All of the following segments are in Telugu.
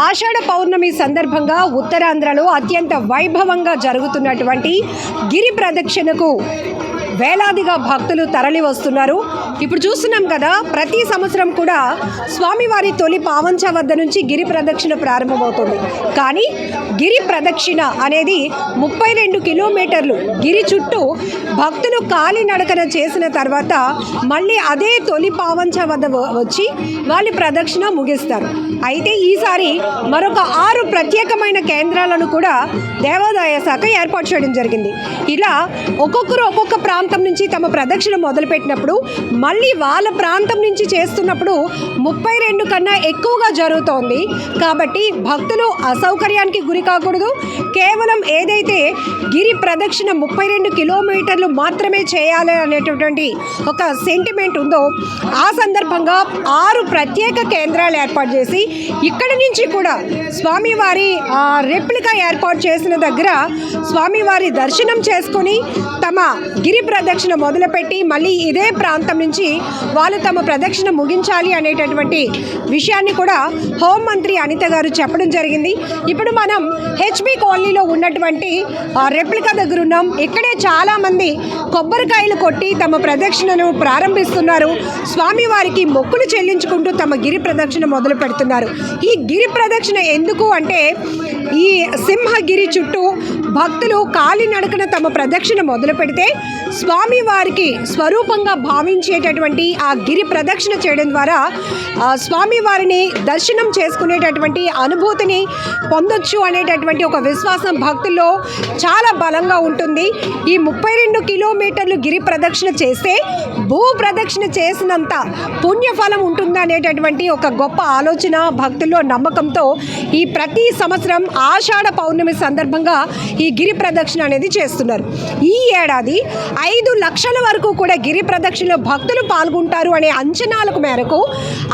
ఆషాఢ పౌర్ణమి సందర్భంగా ఉత్తరాంధ్రలో అత్యంత వైభవంగా జరుగుతున్నటువంటి గిరి ప్రదక్షిణకు వేలాదిగా భక్తులు తరలి వస్తున్నారు. ఇప్పుడు చూస్తున్నాం కదా, ప్రతి సంవత్సరం కూడా స్వామివారి తొలి పావంచ వద్ద నుంచి గిరి ప్రదక్షిణ ప్రారంభమవుతుంది. కానీ గిరి ప్రదక్షిణ అనేది 32 కిలోమీటర్లు గిరి చుట్టూ భక్తులు కాలినడకన చేసిన తర్వాత మళ్ళీ అదే తొలి పావంచ వద్ద వచ్చి వాళ్ళ ప్రదక్షిణ ముగిస్తారు. అయితే ఈసారి మరొక 6 ప్రత్యేకమైన కేంద్రాలను కూడా దేవాదాయ శాఖ ఏర్పాటు చేయడం జరిగింది. ఇలా ఒక్కొక్కరు ఒక్కొక్క ప్రాంతం నుంచి తమ ప్రదక్షిణ మొదలుపెట్టినప్పుడు మళ్ళీ వాళ్ళ ప్రాంతం నుంచి చేస్తున్నప్పుడు 32 కన్నా ఎక్కువగా జరుగుతోంది. కాబట్టి భక్తులు అసౌకర్యానికి గురి కాకూడదు. కేవలం ఏదైతే గిరి ప్రదక్షిణ 32 కిలోమీటర్లు మాత్రమే చేయాలి అనేటటువంటి ఒక సెంటిమెంట్ ఉందో, ఆ సందర్భంగా 6 ప్రత్యేక కేంద్రాలు ఏర్పాటు చేసి ఇక్కడి నుంచి కూడా స్వామివారి రెప్లికా ఏర్పాటు చేసిన దగ్గర స్వామివారి దర్శనం చేసుకొని తమ గిరి ప్రదక్షిణ మొదలుపెట్టి మళ్ళీ ఇదే ప్రాంతం నుంచి వాళ్ళు తమ ప్రదక్షిణ ముగించాలి అనేటటువంటి విషయాన్ని కూడా హోంమంత్రి అనిత గారు చెప్పడం జరిగింది. ఇప్పుడు మనం హెచ్బి కాలనీలో ఉన్నటువంటి రెప్లికా దగ్గర ఉన్నాం. ఇక్కడే చాలామంది కొబ్బరికాయలు కొట్టి తమ ప్రదక్షిణను ప్రారంభిస్తున్నారు. స్వామివారికి మొక్కులు చెల్లించుకుంటూ తమ గిరి ప్రదక్షిణ మొదలు పెడుతున్నారు. ఈ గిరి ప్రదక్షిణ ఎందుకు అంటే, ఈ సింహగిరి చుట్టూ భక్తులు కాలినడకన తమ ప్రదక్షిణ మొదలు పెడితే స్వామివారికి స్వరూపంగా భావించేటటువంటి ఆ గిరి ప్రదక్షిణ చేయడం ద్వారా స్వామివారిని దర్శనం చేసుకునేటటువంటి అనుభూతిని పొందొచ్చు అనేటటువంటి ఒక విశ్వాసం భక్తుల్లో చాలా బలంగా ఉంటుంది. ఈ 32 కిలోమీటర్లు గిరి ప్రదక్షిణ చేస్తే భూ ప్రదక్షిణ చేసినంత పుణ్యఫలం ఉంటుంది అనేటటువంటి ఒక గొప్ప ఆలోచన భక్తుల్లో నమ్మకంతో ఈ ప్రతి సంవత్సరం ఆషాఢ పౌర్ణమి సందర్భంగా ఈ గిరి ప్రదక్షిణ అనేది చేస్తున్నారు. ఈ ఏడాది 5 లక్షల వరకు కూడా గిరి ప్రదక్షిణలో భక్తులు పాల్గొంటారు అనే అంచనాలకు మేరకు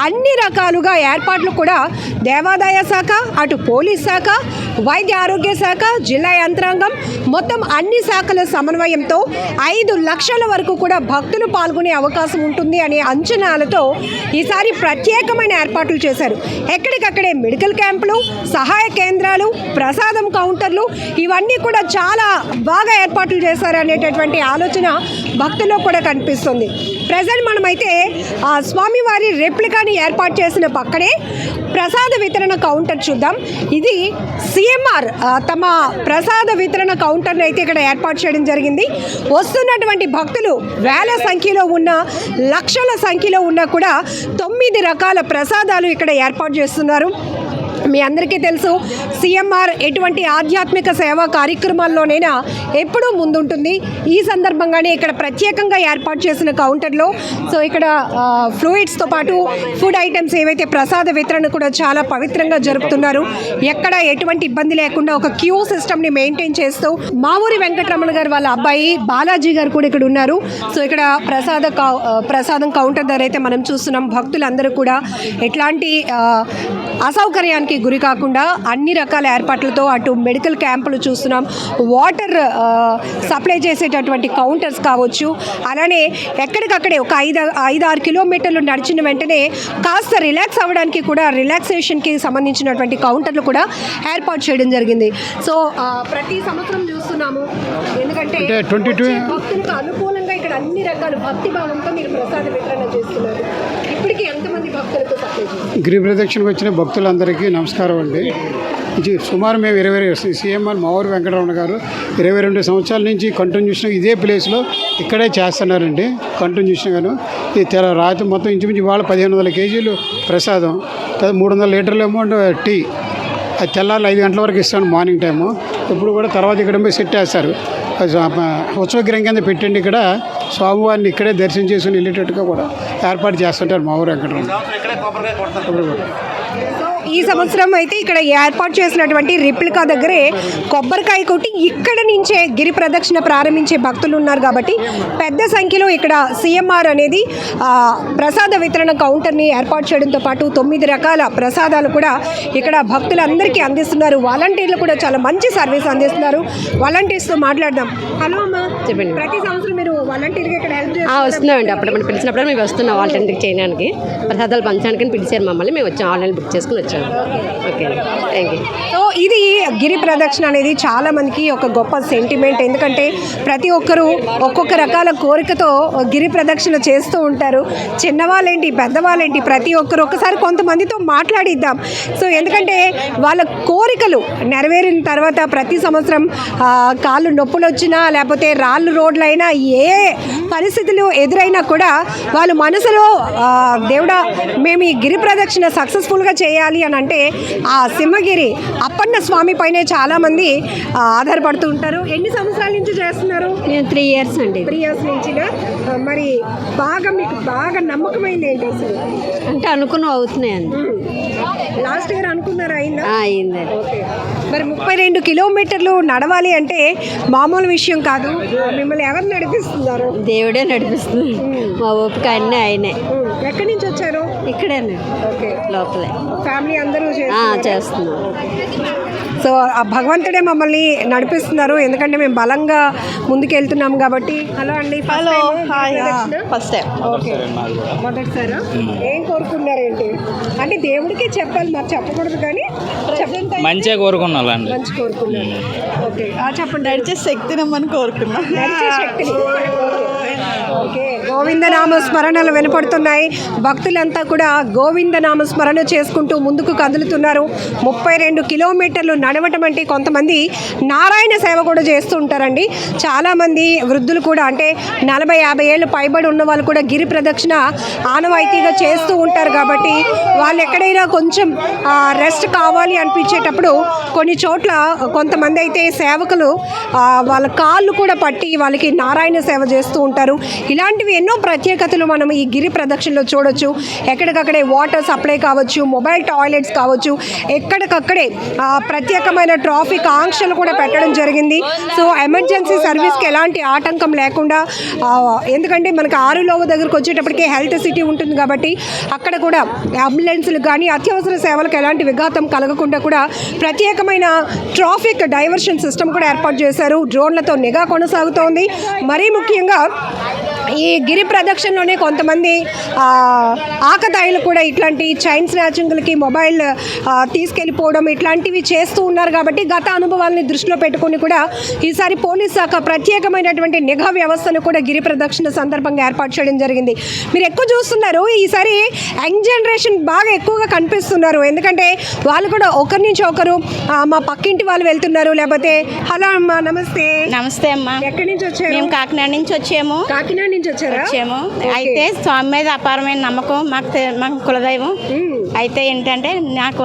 అన్ని రకాలుగా ఏర్పాట్లు కూడా దేవాదాయ శాఖ, అటు పోలీస్ శాఖ, వైద్య ఆరోగ్య శాఖ, జిల్లా యంత్రాంగం మొత్తం అన్ని శాఖల సమన్వయంతో 5 లక్షల వరకు కూడా భక్తులు పాల్గొనే అవకాశం ఉంటుంది అనే అంచనాలతో ఈసారి ప్రత్యేకమైన ఏర్పాట్లు చేశారు. ఎక్కడికక్కడే మెడికల్ క్యాంపులు, సహాయ కేంద్రాలు, ప్రసాదం కౌంటర్లు ఇవన్నీ కూడా చాలా బాగా ఏర్పాట్లు చేశారు అనేటటువంటి ఆలోచన భక్తుల్లో కూడా కనిపిస్తుంది. ప్రజెంట్ మనమైతే స్వామివారి రెప్లికాని ఏర్పాటు చేసిన పక్కనే ప్రసాద వితరణ కౌంటర్ చూద్దాం. ఇది సిఎంఆర్ తమ ప్రసాద వితరణ కౌంటర్ని అయితే ఇక్కడ ఏర్పాటు చేయడం జరిగింది. వస్తున్నటువంటి భక్తులు వేల సంఖ్యలో ఉన్న, లక్షల సంఖ్యలో ఉన్నా కూడా 9 రకాల ప్రసాదాలు ఇక్కడ ఏర్పాటు చేస్తున్నారు. మీ అందరికీ తెలుసు, సిఎంఆర్ ఎటువంటి ఆధ్యాత్మిక సేవా కార్యక్రమాల్లోనైనా ఎప్పుడూ ముందుంటుంది. ఈ సందర్భంగానే ఇక్కడ ప్రత్యేకంగా ఏర్పాటు చేసిన కౌంటర్లో ఇక్కడ ఫ్లూయిడ్స్తో పాటు ఫుడ్ ఐటమ్స్ ఏవైతే ప్రసాద వితరణ కూడా చాలా పవిత్రంగా జరుపుతున్నారు. ఎక్కడ ఎటువంటి ఇబ్బంది లేకుండా ఒక క్యూ సిస్టమ్ని మెయింటైన్ చేస్తూ మా ఊరి వెంకటరమణ గారు వాళ్ళ అబ్బాయి బాలాజీ గారు కూడా ఇక్కడ ఉన్నారు. ఇక్కడ ప్రసాదం కౌంటర్ దగ్గర అయితే మనం చూస్తున్నాం. భక్తులందరూ కూడా ఎట్లాంటి అసౌకర్యానికి గురి కాకుండా అన్ని రకాల ఏర్పాట్లతో అటు మెడికల్ క్యాంపులు చూస్తున్నాం, వాటర్ సప్లై చేసేటటువంటి కౌంటర్స్ కావచ్చు, అలానే ఎక్కడికక్కడే ఒక 5-6 కిలోమీటర్లు నడిచిన వెంటనే కాస్త రిలాక్స్ అవ్వడానికి కూడా రిలాక్సేషన్కి సంబంధించినటువంటి కౌంటర్లు కూడా ఏర్పాటు చేయడం జరిగింది. సో ప్రతి సంవత్సరం చూస్తున్నాము, ఎందుకంటే భక్తులకు అనుకూలంగా ఇక్కడ అన్ని రకాల భక్తి భావంతో మీరు ప్రసాద వితరణ చేస్తున్నారు. ఇప్పటికీ ఎంతమంది భక్తులకు గిరి ప్రదక్షిణకు వచ్చిన భక్తులందరికీ నమస్కారం అండి. సుమారు మేము 22 సీఎంఆర్ మా ఊరు వెంకటరమణ గారు 22 సంవత్సరాల నుంచి కంటిన్యూషన్ ఇదే ప్లేస్లో ఇక్కడే చేస్తున్నారండి. కంటిన్యూషన్గాను ఈ రాత్రి మొత్తం ఇంచుమించు వాళ్ళ 1500 కేజీలు ప్రసాదం, 300 లీటర్లు అమౌంట్ టీ. అది తెల్లారు 5 గంటల వరకు ఇస్తాను మార్నింగ్ టైము. ఇప్పుడు కూడా తర్వాత ఇక్కడ పోయి సెట్ వేస్తారు. ఉత్సవగ్రహం కింద పెట్టండి. ఇక్కడ స్వామివారిని ఇక్కడే దర్శనం చేసుకుని వెళ్ళేటట్టుగా కూడా ఏర్పాటు చేస్తుంటారు మా ఊరు వెంకటరమణ. ఈ సంవత్సరం అయితే ఇక్కడ ఏర్పాటు చేసినటువంటి రెప్లికా దగ్గరే కొబ్బరికాయ కొట్టి ఇక్కడ నుంచే గిరి ప్రదక్షిణ ప్రారంభించే భక్తులు ఉన్నారు. కాబట్టి పెద్ద సంఖ్యలో ఇక్కడ సిఎంఆర్ అనేది ప్రసాద వితరణ కౌంటర్ని ఏర్పాటు చేయడంతో పాటు 9 రకాల ప్రసాదాలు కూడా ఇక్కడ భక్తులందరికీ అందిస్తున్నారు. వాలంటీర్లు కూడా చాలా మంచి సర్వీస్ అందిస్తున్నారు. వాలంటీర్స్తో మాట్లాడదాం. హలో అమ్మా, చెప్పండి. ప్రతి సంవత్సరం మీరు వాలంటీర్గా ఇక్కడ హెల్ప్ వస్తున్నామండి. అప్పుడు మనం పిలిచినప్పుడు మేము వస్తున్నాం వాలంటీర్ చేయడానికి, ప్రసాదాలు పంచడానికి పిలిచారు మమ్మల్ని. మేము వచ్చాం, ఆన్లైన్ బుక్ చేసుకుని వచ్చాము. సంతోషం. Okay, thank you. సో ఇది గిరి ప్రదక్షిణ అనేది చాలా మందికి ఒక గొప్ప సెంటిమెంట్. ఎందుకంటే ప్రతి ఒక్కరూ ఒక్కొక్క రకాల కోరికతో గిరి ప్రదక్షిణ చేస్తూ ఉంటారు. చిన్నవాళ్ళేంటి పెద్దవాళ్ళేంటి ప్రతి ఒక్కరు ఒకసారి కొంతమందితో మాట్లాడిద్దాం. సో ఎందుకంటే వాళ్ళ కోరికలు నెరవేరిన తర్వాత ప్రతి సంవత్సరం కాళ్ళు నొప్పులు వచ్చినా లేకపోతే రాళ్ళు రోడ్లైనా ఏ పరిస్థితులు ఎదురైనా కూడా వాళ్ళు మనసులో దేవుడా మేము ఈ గిరి ప్రదక్షిణ సక్సెస్ఫుల్గా చేయాలి అని అంటే ఆ సింహగిరి అప్పన్న స్వామి పైనే చాలామంది ఆధారపడుతూ ఉంటారు. ఎన్ని సంవత్సరాల నుంచి చేస్తున్నారు? నేను 3 years అండి. 3 years నుంచిగా. మరి మీకు బాగా నమ్మకమైంది ఏంటి అసలు? అంటే అనుకున్నవి అవుతున్నాయండి. లాస్ట్ ఇయర్ అనుకున్నారా? అయిందా? అయిందండి. ఓకే. మరి 32 కిలోమీటర్లు నడవాలి అంటే మామూలు విషయం కాదు. మిమ్మల్ని ఎవరు నడిపిస్తున్నారు? దేవుడే నడిపిస్తుంది. మా ఓపిక అన్నీ ఆయనే. ఎక్కడి నుంచి వచ్చారు? ఇక్కడేనండి, ఓకే, లోపలే ఫ్యామిలీ అందరూ చేస్తున్నాం. సో ఆ భగవంతుడే మమ్మల్ని నడిపిస్తున్నారు. ఎందుకంటే మేము బలంగా ముందుకెళ్తున్నాం కాబట్టి. హలో అండి. Hello, hi. First time. Okay, మొదటిసారా? ఏం కోరుకున్నారేంటి? అంటే దేవుడికి చెప్పాలి, మరి చెప్పకూడదు కానీ మంచిగా కోరుకున్నాలండి. మంచి కోరుకున్నారు. ఓకే, చెప్పండి. నడిచే శక్తి నమ్మని కోరుకున్నా. నడిచే శక్తిని. ఓకే, గోవిందనామ స్మరణలు వినపడుతున్నాయి. భక్తులంతా కూడా గోవిందనామ స్మరణ చేసుకుంటూ ముందుకు కదులుతున్నారు. 32 కిలోమీటర్లు నడవటం అంటే కొంతమంది నారాయణ సేవ కూడా చేస్తూ ఉంటారండి. చాలామంది వృద్ధులు కూడా అంటే 40-50 ఏళ్ళు పైబడి ఉన్న వాళ్ళు కూడా గిరి ప్రదక్షిణ ఆనవాయితీగా చేస్తూ ఉంటారు. కాబట్టి వాళ్ళు ఎక్కడైనా కొంచెం రెస్ట్ కావాలి అనిపించేటప్పుడు కొన్ని చోట్ల కొంతమంది అయితే సేవకులు వాళ్ళ కాళ్ళు కూడా పట్టి వాళ్ళకి నారాయణ సేవ చేస్తూ ఉంటారు. ఇలాంటివి ఎన్నో ప్రత్యేకతలు మనం ఈ గిరి ప్రదక్షిణలో చూడొచ్చు. ఎక్కడికక్కడే వాటర్ సప్లై కావచ్చు, మొబైల్ టాయిలెట్స్ కావచ్చు, ఎక్కడికక్కడే ప్రత్యేకమైన ట్రాఫిక్ ఆంక్షలు కూడా పెట్టడం జరిగింది. సో ఎమర్జెన్సీ సర్వీస్కి ఎలాంటి ఆటంకం లేకుండా, ఎందుకంటే మనకి ఆరులోవ దగ్గరకు వచ్చేటప్పటికే హెల్త్ సిటీ ఉంటుంది కాబట్టి అక్కడ కూడా అంబులెన్స్లు కానీ అత్యవసర సేవలకు ఎలాంటి విఘాతం కలగకుండా కూడా ప్రత్యేకమైన ట్రాఫిక్ డైవర్షన్ సిస్టమ్ కూడా ఏర్పాటు చేశారు. డ్రోన్లతో నిఘా కొనసాగుతోంది. మరీ ముఖ్యంగా ఈ గిరి ప్రదక్షిణలోనే కొంతమంది ఆకతాయిలు కూడా ఇట్లాంటి చైన్ స్నాచింగ్లకి మొబైల్ తీసుకెళ్ళిపోవడం ఇట్లాంటివి చేస్తూ ఉన్నారు. కాబట్టి గత అనుభవాలని దృష్టిలో పెట్టుకొని కూడా ఈసారి పోలీస్ శాఖ ప్రత్యేకమైనటువంటి నిఘా వ్యవస్థను కూడా గిరి ప్రదక్షిణ సందర్భంగా ఏర్పాటు చేయడం జరిగింది. మీరు ఎక్కువ చూస్తున్నారు ఈసారి యంగ్ జనరేషన్ బాగా ఎక్కువగా కనిపిస్తున్నారు. ఎందుకంటే వాళ్ళు కూడా ఒకరి నుంచి ఒకరు మా పక్కింటి వాళ్ళు వెళ్తున్నారు. లేకపోతే హలో అమ్మా, నమస్తే. నమస్తే అమ్మా. ఎక్కడి నుంచి వచ్చారు? మేము కాకినాడ నుంచి వచ్చాము. కాకినాడ నుంచి వచ్చారా? వచ్చాము. అయితే స్వామి మీద అపారమైన నమ్మకం, మాకు కులదైవం. అయితే ఏంటంటే నాకు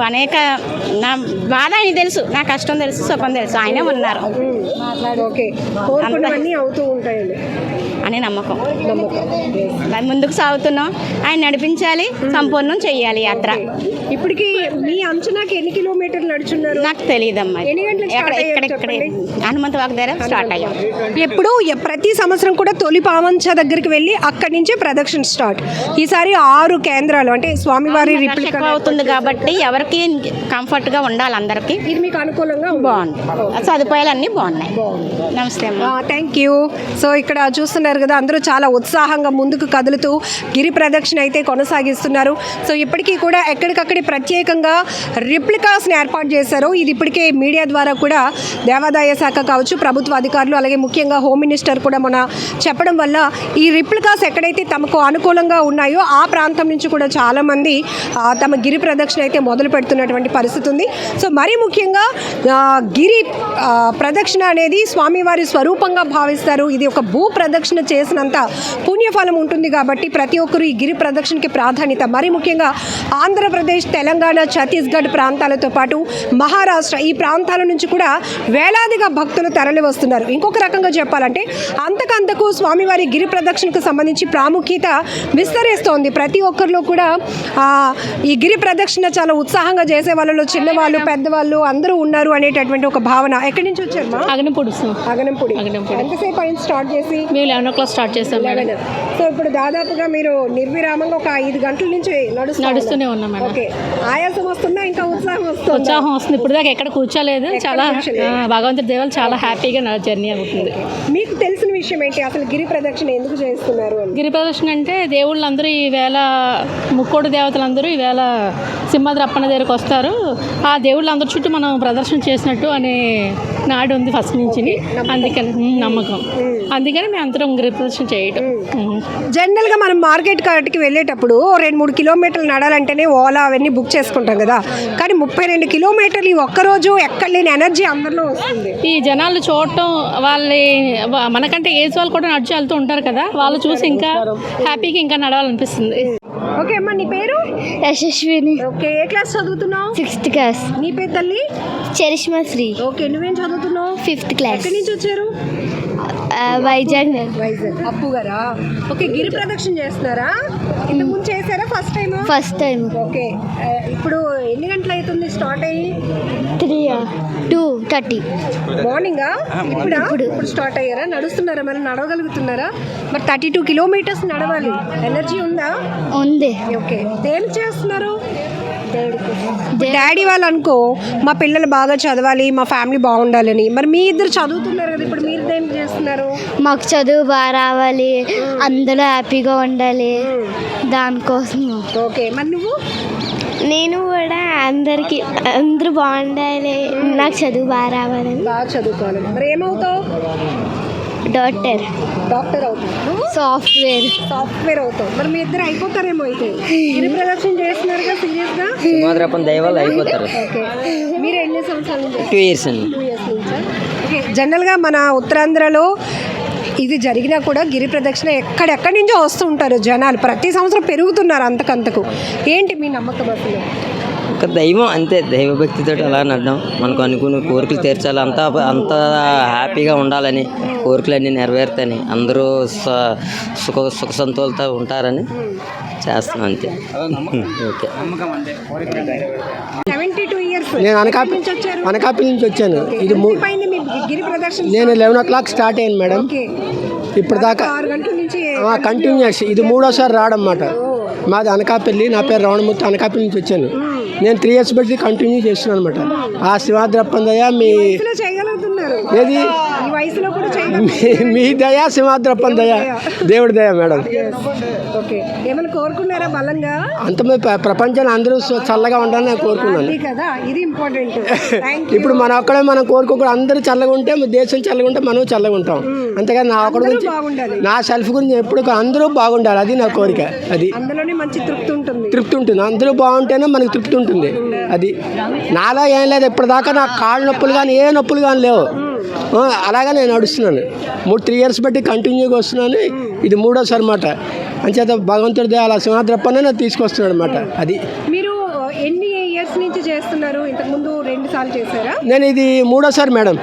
నా బాధ ఆయన తెలుసు, నా కష్టం తెలుసు, సుఖం తెలుసు, ఆయనే ఉన్నారు. ఓకే, కోరుకున్నవన్నీ అవుతూ ఉంటాయండి అని నమ్మకం. ముందుకు సాగుతున్నాం. ఆయన నడిపించాలి, సంపూర్ణం చెయ్యాలి యాత్ర. ఇప్పటికి మీ అంచనాకి ఎన్ని కిలోమీటర్లు నడుచున్నారు? నాకు తెలియదమ్మా. ఇక్కడే హనుమంత వాక్ దగ్గర స్టార్ట్ అయ్యాం. ఎప్పుడు ప్రతి సంవత్సరం కూడా తొలి పావంచ దగ్గరికి వెళ్ళి అక్కడి నుంచి ప్రదక్షిణ స్టార్ట్. ఈసారి 6 కేంద్రాలు అంటే స్వామివారి రిప్లికా అవుతుంది కాబట్టి ఎవరికి కంఫర్ట్ గా ఉండాలి అందరికి. ఇది మీకు అనుకూలంగా బాగుంది. సదుపాయాలు అన్నీ బాగున్నాయి. నమస్తే అమ్మా. Thank you. సో ఇక్కడ చూస్తున్నారు కదా, అందరూ చాలా ఉత్సాహంగా ముందుకు కదులుతూ గిరి ప్రదక్షిణ అయితే కొనసాగిస్తున్నారు. సో ఇప్పటికీ కూడా ఎక్కడికక్కడి ప్రత్యేకంగా రిప్లికాస్ని ఏర్పాటు చేశారు. ఇది ఇప్పటికే మీడియా ద్వారా కూడా దేవాదాయ శాఖ కావచ్చు, ప్రభుత్వ అధికారులు, అలాగే ముఖ్యంగా హోమ్ మినిస్టర్ కూడా మన చెప్పడం వల్ల ఈ రిప్లికాస్ ఎక్కడైతే తమకు అనుకూలంగా ఉన్నాయో ఆ ప్రాంతం నుంచి కూడా చాలామంది తమ గిరి ప్రదక్షిణ అయితే మొదలు పెడుతున్నటువంటి పరిస్థితి ఉంది. సో మరీ ముఖ్యంగా గిరి ప్రదక్షిణ అనేది స్వామివారి స్వరూపంగా భావిస్తారు. ఇది ఒక భూ ప్రదక్షిణ చేసినంత పుణ్యఫలం ఉంటుంది కాబట్టి ప్రతి ఒక్కరు ఈ గిరి ప్రదక్షిణకి ప్రాధాన్యత. మరీ ముఖ్యంగా ఆంధ్రప్రదేశ్, తెలంగాణ, ఛత్తీస్గఢ్ ప్రాంతాలతో పాటు మహారాష్ట్ర ఈ ప్రాంతాల నుంచి కూడా వేలాదిగా భక్తులు తరలి వస్తున్నారు. ఇంకొక రకంగా చెప్పాలంటే అంతకంతకు స్వామివారి గిరి ప్రదక్షిణకు సంబంధించి ప్రాముఖ్యత విస్తరిస్తోంది. ప్రతి ఒక్కరిలో కూడా ఈ గిరి ప్రదక్షిణ చాలా ఉత్సాహంగా చేసే వాళ్ళలో చిన్నవాళ్ళు, పెద్దవాళ్ళు అందరూ ఉన్నారు అనేటటువంటి ఒక భావన. ఎక్కడి నుంచి వచ్చారు? అగనంపూడి. ఎంతసేపు అయింది స్టార్ట్ చేసి? మేము 11 o'clock స్టార్ట్ చేస్తాం. సో ఇప్పుడు దాదాపుగా మీరు నిర్విరామంగా ఒక 5 గంటల నుంచి నడుస్తూనే ఉన్నాం మేడం. ఓకే, ఆయాసం వస్తుందా? ఇంకా ఉత్సాహం వస్తుంది. ఇప్పుడు దాకా ఎక్కడ కూర్చోలేదు. చాలా భగవంతుడి దేవాలు చాలా హ్యాపీగా నా జర్నీ అవుతుంది. మీకు తెలిసిన విషయం ఏంటి, అసలు గిరి ప్రదక్షిణ ఎందుకు చేస్తున్నారు అని? గిరి ప్రదర్శన అంటే దేవుళ్ళందరూ ఈవేళ ముక్కోటి దేవతలందరూ ఈవేళ సింహాద్రప్పన్న దగ్గరికి వస్తారు. ఆ దేవుళ్ళందరి చుట్టూ మనం ప్రదర్శన చేసినట్టు అనే నాడు ఉంది ఫస్ట్ నుంచి. అందుకని నమ్మకం, అందుకని మేము అందరం గిరి ప్రదర్శన చేయటం. జనరల్గా మనం మార్కెట్ కాటికి వెళ్ళేటప్పుడు 2-3 కిలోమీటర్లు నడాలంటేనే ఓలా అవన్నీ బుక్ చేసుకుంటాం కదా, కానీ 32 కిలోమీటర్లు ఈ ఒక్కరోజు ఎక్కడ లేని ఎనర్జీ అందరిలో వస్తుంది. ఈ జనాలు చూడటం, మనకంటే ఏజ్ వాళ్ళు కూడా నడిచి వెళ్తూ ఉంటారు కదా, వాళ్ళు చూసి ఇంకా హ్యాపీగా ఇంకా నడవాలనిపిస్తుంది. ఓకే అమ్మా, నీ పేరు? యశస్విని, ఓకే, ఏ క్లాస్ చదువుతున్నావు? 6th class. నీ పేరు తల్లి? చరిష్మా శ్రీ, ఓకే, నువ్వేం చదువుతున్నావు? 5th class. ఎక్కడి నుంచి వచ్చారు? వైజాగ్. వైజాగ్. అప్పు గారా? ఓకే, గిరి ప్రదక్షిణ చేస్తున్నారా? ఇంతకు ముందు చేశారా first time? First time. Okay, ఇప్పుడు ఎన్ని గంటలు అవుతుంది స్టార్ట్ అయ్యి? 2:30 మార్నింగా? ఇప్పుడు స్టార్ట్ అయ్యారా? నడుస్తున్నారా? మరి నడవగలుగుతున్నారా? మరి 32 కిలోమీటర్స్ నడవాలి, ఎనర్జీ ఉందా? ఉంది. ఓకే, దేని చేస్తున్నారు? డాడీ వాళ్ళు అనుకో, మా పిల్లలు బాగా చదవాలి, మా ఫ్యామిలీ బాగుండాలని. మరి మీ ఇద్దరు చదువుతున్నారు కదా, ఇప్పుడు మీరు దేనికి చేస్తున్నారు? మాకు చదువు బాగా రావాలి, అందరూ హ్యాపీగా ఉండాలి, దానికోసం. ఓకే, మరి నువ్వు? నేను కూడా అందరూ బాగుండాలి, నాకు చదువు బాగా రావాలని. బాగా చదువుకోవాలి. మరి ఏమవుతావు? డాక్టర్ అవుతావు. సాఫ్ట్వేర్ అవుతావు. మరి మీ ఇద్దరు అయిపోతారేమో అయితే. గిరి ప్రదక్షిణ చేస్తున్నారుగా సీరియస్గా? సింహాద్రప్పన్న దయ వల్ల అయిపోతారు. ఓకే, మీరు ఎన్ని సంవత్సరాల నుంచి? 2 years అండి. 2 years నుంచా? ఓకే, జనరల్గా మన ఉత్తరాంధ్రలో ఇది జరిగినా కూడా గిరి ప్రదక్షిణ ఎక్కడెక్కడి నుంచో వస్తూ ఉంటారు జనాలు, ప్రతి సంవత్సరం పెరుగుతున్నారు అంతకంతకు. ఏంటి మీ నమ్మకం అసలు? ఒక దైవం అంతే, దైవభక్తితో అలా నడ్డం, మనకు అనుకున్న కోరికలు తీర్చాలి, అంతా హ్యాపీగా ఉండాలని, కోరికలన్నీ నెరవేరుతాయని, అందరూ సుఖ సంతోషాలతో ఉంటారని చేస్తున్నాం అంతే. ఓకే. 72 years. నేను అనకాపల్లి నుంచి వచ్చాను. ఇది పైన మీ గిరి ప్రదక్షిణ నేను 11 o'clock స్టార్ట్ అయ్యాను మేడం. ఓకే, ఇప్పుడు దాకా 6 గంటల నుంచి కంటిన్యూస్. ఇది 3వసారి రావడమాట. మాది అనకాపల్లి, నా పేరు రవణమూర్తి, అనకాపల్లి నుంచి వచ్చాను. నేను 3 years బట్టి కంటిన్యూ చేస్తున్నాను అనమాట. ఆ సింహాద్రప్పన్న దయ, మీ చేయగలుగుతున్నారు, ఏది ఈ వయసులో కూడా చేయగలుగుతున్నారు. మీ దయ, సింహాద్రప్పన్న దయ, దేవుడి దయ మేడం. ఓకే, ఏమైనా కోరుకున్నారా బలంగా? అంతమంది ప్రపంచాన్ని అందరూ చల్లగా ఉండాలని నేను కోరుకున్నాను. అది కదా, ఇది ఇంపార్టెంట్. ఇప్పుడు మన ఒక్కడే మనం కోరుకోకూడదు, అందరూ చల్లగా ఉంటే దేశం చల్లగా ఉంటే మనం చల్లగా ఉంటాం. అంతేగాని నా ఒక్కడి గురించి, నా సెల్ఫ్ గురించి ఎప్పుడు అందరూ బాగుండాలి, అది నా కోరిక. అది అందులోనే మంచి తృప్తి ఉంటుంది. అందరూ బాగుంటేనే మనకి తృప్తి ఉంటుంది. అది నాలో ఏం లేదు, ఇప్పటిదాకా నాకు కాళ్ళు నొప్పులు కానీ ఏ నొప్పులు కానీ లేవు. అలాగా నేను నడుస్తున్నాను. 3 years బట్టి కంటిన్యూగా వస్తున్నాను. ఇది 3వసారి అన్నమాట. అంచేత భగవంతుడి అలా సింహాద్రప్పనే నాకు తీసుకొస్తున్నాడు అనమాట. అది మీరు ఎన్ని ఇయర్స్ నుంచి చేస్తున్నారు? ఇంతకుముందు 2 సార్లు చేశారా? నేను ఇది 3వసారి మేడం.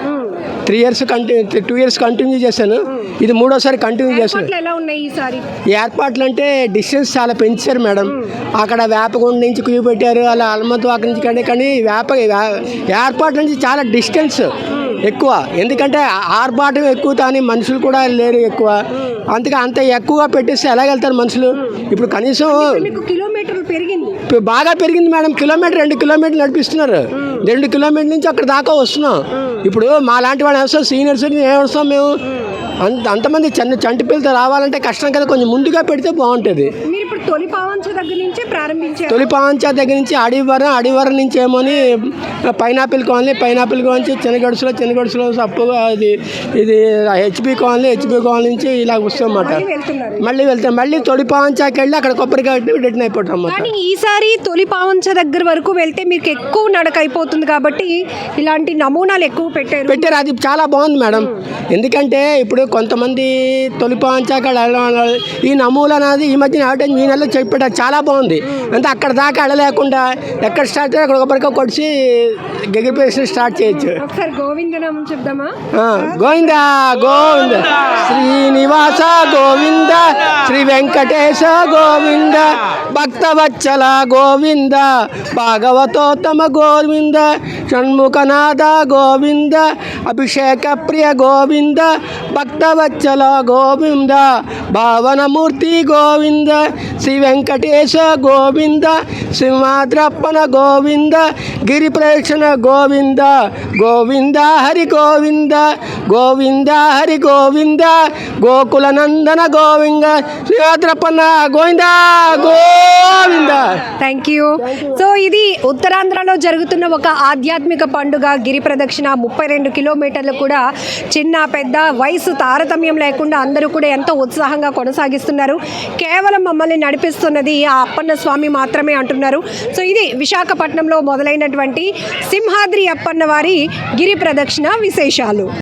2 years కంటిన్యూ చేశాను. ఇది 3వసారి కంటిన్యూ చేశాను. ఎలా ఉన్నాయి ఈసారి ఏర్పాట్లు అంటే డిస్టెన్స్ చాలా పెంచారు మేడం. అక్కడ వేపగుండ నుంచి క్యూ పెట్టారు, అలా అల్మత్వాక నుంచి కానీ ఏర్పాట్ల నుంచి చాలా డిస్టెన్స్ ఎక్కువ. ఎందుకంటే ఆర్భాటం ఎక్కువ, కానీ మనుషులు కూడా లేరు ఎక్కువ. అందుకే అంత ఎక్కువగా పెట్టేస్తే ఎలాగెళ్తారు మనుషులు? ఇప్పుడు కనీసం కిలోమీటర్లు పెరిగింది, బాగా పెరిగింది మేడం. 2 కిలోమీటర్లు నడిపిస్తున్నారు. 2 కిలోమీటర్ల నుంచి అక్కడ దాకా వస్తున్నాం. ఇప్పుడు మా లాంటి వాళ్ళు వస్తాం, సీనియర్స్ ఏమొస్తాం మేము. అంతమంది చంటి పిల్లలతో రావాలంటే కష్టం కదా, కొంచెం ముందుగా పెడితే బాగుంటుంది. మీరు ఇప్పుడు తొలి పావంచ దగ్గర నుంచి ప్రారంభించారు? తొలి పావంచ దగ్గర నుంచి అడివరం నుంచి ఏమోని పైనాపిల్ కాలనీ చిన్నగడుసులో అప్పుగా ఇది హెచ్బి కాలనీ నుంచి ఇలా వస్తామన్నమాట. మళ్ళీ వెళ్తాం, మళ్ళీ తొలి పావంచాకి వెళ్ళి అక్కడ కొబ్బరికాయ రిటర్న్ అయిపోతాం అన్నమాట. కానీ ఈసారి తొలి పావంచ దగ్గర వరకు వెళ్తే మీకు ఎక్కువ నడక అయిపోతుంది కాబట్టి ఇలాంటి నమూనాలు ఎక్కువ పెట్టారు. అది చాలా బాగుంది మేడం. ఎందుకంటే ఇప్పుడు కొంతమంది తొలి పావంచాక ఈ నమూనా అనేది ఈ మధ్యన ఈ నెలలో చెప్పారు, చాలా బాగుంది. అంటే అక్కడ దాకా వెళ్ళలేకుండా ఎక్కడ స్టార్ట్ అయ్యి అక్కడ కొబ్బరికాయ కొడిచి గెగిరిపేసి స్టార్ట్ చేయొచ్చు. ఒకసారి గోవిందనామం చెప్దామా? గోవింద గోవింద శ్రీనివాస గోవింద, శ్రీ వెంకటేశ గోవింద, భక్తవత్సల గోవింద, భాగవతోత్తమ గోవింద, షణ్ముఖనాథ గోవింద, అభిషేక ప్రియ గోవింద, భక్తవత్సల గోవింద, భావనమూర్తి గోవింద, శ్రీ వెంకటేశ గోవింద, సింహాద్రప్పన గోవింద, గిరి ప్రదక్షిణ గోవింద గోవింద హరి గోవింద గోవింద హరి గోవింద గోకుల నందన గోవింద శ్రీనాథరప్పన్న Govinda Govinda. Thank you. So ఇది ఉత్తరాంధ్రలో జరుగుతున్న ఒక ఆధ్యాత్మిక పండుగ గిరి ప్రదక్షిణ. 32 కిలోమీటర్లు కూడా చిన్న పెద్ద వయసు తారతమ్యం లేకుండా అందరూ కూడా ఎంతో ఉత్సాహంగా కొనసాగిస్తున్నారు. కేవలం మమ్మల్ని నడిపిస్తున్నది ఆ అప్పన్న స్వామి మాత్రమే అంటున్నారు. సో ఇది విశాఖపట్నంలో మొదలైనటువంటి సింహాద్రి అప్పన్న వారి గిరి ప్రదక్షిణ విశేషాలు.